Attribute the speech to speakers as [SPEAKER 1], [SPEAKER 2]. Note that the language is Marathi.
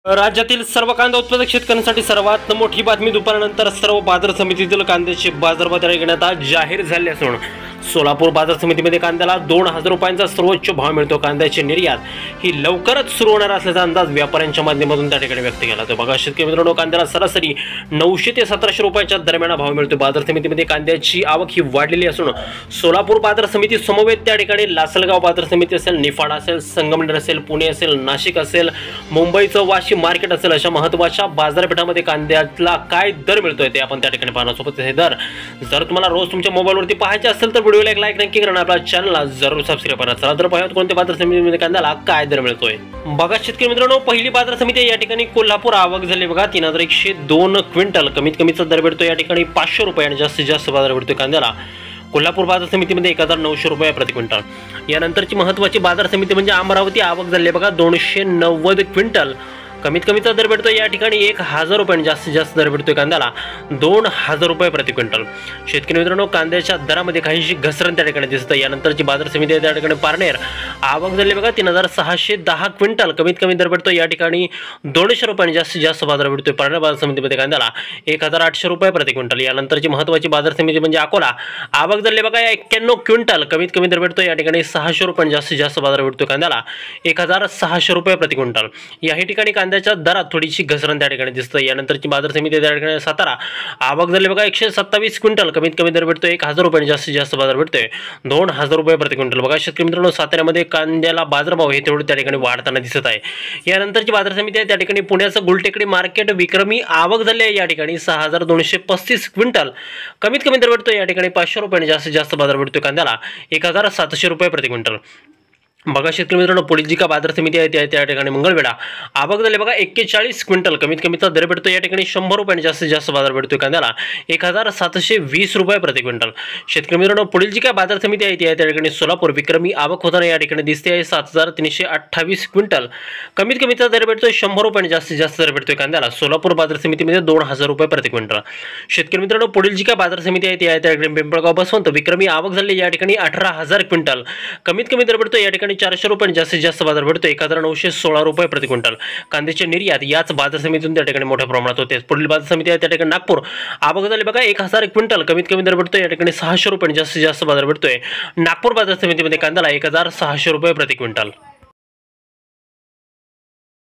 [SPEAKER 1] राज्यातील सर्व कांदा उत्पादक शेतकऱ्यांसाठी सर्वात मोठी बातमी. दुपारनंतर सर्व बाजार समितीतील कांद्याचे बाजारभाव घेण्यात आज जाहीर झाले असून सोलापूर बाजार समितीमध्ये कांद्याला 2000 रुपयांचा सर्वोच्च भाव मिळतो. कांद्याची निर्यात ही लवकरच सुरू होणार असल्याचा अंदाज व्यापाऱ्यांच्या माध्यमातून त्या ठिकाणी व्यक्त केला. तर बघा शेतकरी मित्रांनो, कांद्याला सरासरी 900 ते 1700 रुपयांच्या दरम्यान भाव मिळतो. बाजार समितीमध्ये कांद्याची आवक ही वाढलेली असून सोलापूर बाजार समिती समवेत त्या ठिकाणी लासलगाव बाजार समिती असेल, निफाड असेल, संगमनेर असेल, पुणे असेल, नाशिक असेल, मुंबईचं वाशिम मार्केट असेल, अशा महत्त्वाच्या बाजारपेठामध्ये कांद्याला काय दर मिळतोय ते आपण त्या ठिकाणी पाहणार. सोबत हे दर जर तुम्हाला रोज तुमच्या मोबाईलवरती पाहायचे असेल तर व्हिडिओला एक लाईक नक्की करा, आपल्या चॅनलला जरूर सबस्क्राइब करा. चला तर पाहूया कोणत्या बाजार समितीमध्ये कांद्याला काय दर मिळतोय. बघा शेतकरी मित्रांनो, पहिली बाजार समिती या ठिकाणी कोल्हापूर. आवक झाली बघा 3102 क्विंटल. कमीत कमीचा दर भेटतो या ठिकाणी 500 रुपये आणि जास्तीत जास्त बाजार भेटतोय कांद्याला कोल्हापूर बाजार समितीमध्ये 1900 रुपये प्रति क्विंटल. यानंतरची महत्त्वाची बाजार समिती म्हणजे अमरावती. आवक झाली बघा 290 क्विंटल. कमीत कमीचा दर भेटतो या ठिकाणी 1000 रुपये आणि जास्तीत जास्त दर भेटतोय कांद्याला 2000 रुपये प्रति क्विंटल. शेतकरी मित्रांनो, कांद्याच्या दरामध्ये काहीशी घसरण त्या ठिकाणी दिसतं. यानंतरची बाजार समिती आहे त्या ठिकाणी पारनेर. आवक झाली बघा 3610 क्विंटल. कमीत कमी दर भेटतो या ठिकाणी 200 रुपये आणि जास्तीत जास्त बाजार भेटतोय पारनेर बाजार समितीमध्ये कांद्याला 1800 रुपये प्रति क्विंटल. यानंतरची महत्त्वाची बाजार समिती म्हणजे अकोला. आवक झाली बघा 91 क्विंटल. कमीत कमी दर भेटतो या ठिकाणी 600 रुपये आणि जास्तीत जास्त बाजार भेटतोय कांद्याला 1600 रुपये प्रति क्विंटल. याही ठिकाणी कांद्याच्या दरात थोडीशी घसरण त्या ठिकाणी दिसतं. यानंतरची बाजार समिती त्या ठिकाणी सातारा. आवक झाली बघा 127 क्विंटल. कमीत कमी दर भेटतोय 1000 रुपये आणि जास्तीत जास्त बाजार भेटतोय 2000 रुपये प्रति क्विंटल. बघा शेतकरी मित्रांनो, साताऱ्यामध्ये कांद्याला बाजारभाव हे तेवढे त्या ठिकाणी वाढताना दिसत आहे. यानंतरची बाजार समिती आहे त्या ठिकाणी पुण्याचं गुलटेकडी मार्केट. विक्रमी आवक झाली आहे या ठिकाणी 6235 क्विंटल. कमीत कमी दर भेटतोय या ठिकाणी 500 रुपये आणि जास्तीत जास्त बाजार भेटतोय कांद्याला 1700 रुपये प्रति क्विंटल. बघा शेतकरी मित्रांनो, पुढील जी का बाजार समिती आहे त्या ठिकाणी मंगळवेढा. आवक झाली बघा 41 क्विंटल. कमीत कमीचा दर भेटतो या ठिकाणी 100 रुपये आणि जास्तीत जास्त बाजार भेटतोय कांद्याला 1720 रुपये प्रति क्विंटल. शेतकरी मित्रांनो, पुढील जी काय बाजार समिती आहे त्या ठिकाणी सोलापूर. विक्रमी आवक होताना या ठिकाणी दिसते आहे 7328 क्विंटल. कमीत कमीचा दर भेटतोय 100 रुपये आणि जास्तीत जास्त दर भेटतोय कांद्याला सोलापूर बाजार समितीमध्ये 2000 रुपये प्रति क्विंटल. शेतकरी मित्रांनो, पुढील जी काय बाजार समिती आहे त्या ठिकाणी पिंपळगाव बसवंत. विक्रमी आवक झाली या ठिकाणी 18000 क्विंटल. कमीत कमी दर भेटतोय या ठिकाणी 400 रुपये आणि जास्तीत जास्त बाजार भेटतो 1916 रुपये प्रति क्विंटल. कांद्याची निर्यात याच बाजार समितीतून त्या ठिकाणी मोठ्या प्रमाणात होते. पुढील बाजार समिती आहे त्या ठिकाणी नागपूर. आवक झाली बघा 1000 क्विंटल. कमीत कमी दर भेटतोय या ठिकाणी 600 रुपये आणि जास्तीत जास्त बाजार भेटतोय नागपूर बाजार समितीमध्ये कांद्याला 1600 रुपये प्रति क्विंटल.